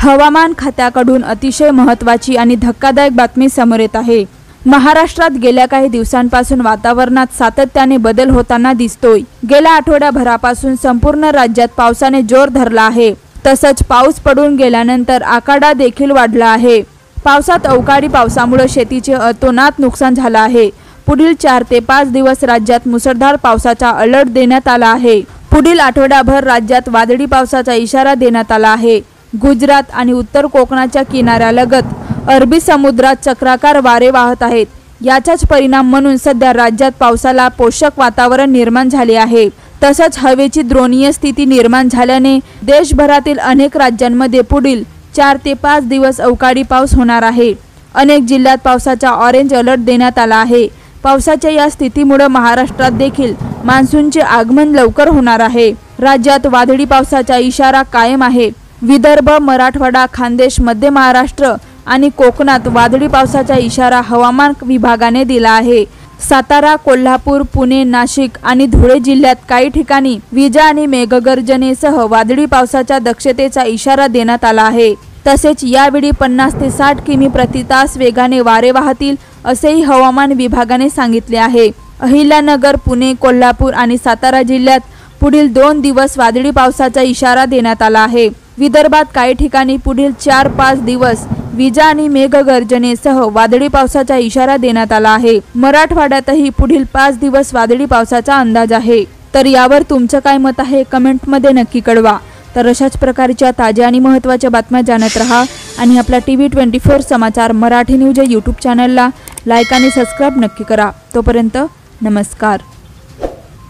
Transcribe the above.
हवामान खात्याकडून अतिशय महत्त्वाची आणि धक्कादायक बातमी समोर येत आहे। महाराष्ट्रात गेल्या काही दिवसांपासून वातावरणात सातत्याने बदल होताना दिसतोय। गेल्या आठवड्याभरापासून संपूर्ण राज्यात पावसाने जोर धरला आहे। तसंच पाऊस पडून गेल्यानंतर आकाडा देखील वाढला आहे। पावसात अवकाळी पावसामुळे शेतीचे अतोनात नुकसान झाले आहे। पुढील 4 ते 5 दिवस राज्यात मुसळधार पावसाचा अलर्ट देण्यात आला आहे। पुढील आठवड्याभर राज्यात वादळी पावसाचा इशारा देण्यात आला आहे। गुजरात आणि उत्तर कोकणाच्या किनाऱ्यालगत अरबी समुद्रात चक्राकार वारे वाहत आहेत। याचाच परिणाम म्हणून सध्या राज्यात पावसाला पोषक वातावरण निर्माण झाले आहे। तसंच हवेची द्रोणीय स्थिती निर्माण झाल्याने देशभरातील अनेक राज्यांमध्ये पुढील 4 ते 5 दिवस अवकाळी पाऊस होणार आहे। अनेक जिल्ह्यात पावसाचा ऑरेंज अलर्ट देण्यात आला आहे। पावसाच्या या स्थितीमुळे महाराष्ट्रात देखील मान्सूनचे आगमन लवकर होणार आहे। राज्यात वादळी पावसाचा इशारा कायम आहे। विदर्भ, मराठवाडा, खानदेश, मध्य महाराष्ट्र आणि कोकणात वादळी पावसाचा इशारा हवामान विभागाने दिला आहे। सातारा, कोल्हापूर, पुणे, नाशिक आणि धुळे जिल्ह्यात काही ठिकाणी विजा आणि मेघगर्जनेसह वादळी पावसाच्या दक्षतेचा इशारा देण्यात आला आहे। तसेच यावेळी 50 ते 60 किमी प्रति तास वेगाने वारे वाहतील असेही हवामान विभागाने सांगितले आहे। अहिल्यानगर, पुणे, कोल्हापूर आणि सातारा जिल्ह्यात पुढील 2 दिवस वादळी पावसाचा इशारा देण्यात आला आहे। विदर्भात काही ठिकाणी पुढील 4-5 दिवस विजा आणि मेघगर्जनेसह वादळी पावसाचा इशारा देण्यात आला आहे। मराठवाड्यातही पुढील 5 दिवस वादळी पावसाचा अंदाज आहे। तर यावर तुमचं काय मत आहे कमेंटमध्ये नक्की कळवा। तर अशाच प्रकारच्या ताज्या आणि महत्त्वाच्या बातम्या जाणत रहा आणि आपला TV24 समाचार मराठी न्यूज या YouTube चॅनलला लाईक आणि सबस्क्राइब नक्की करा। तोपर्यंत नमस्कार।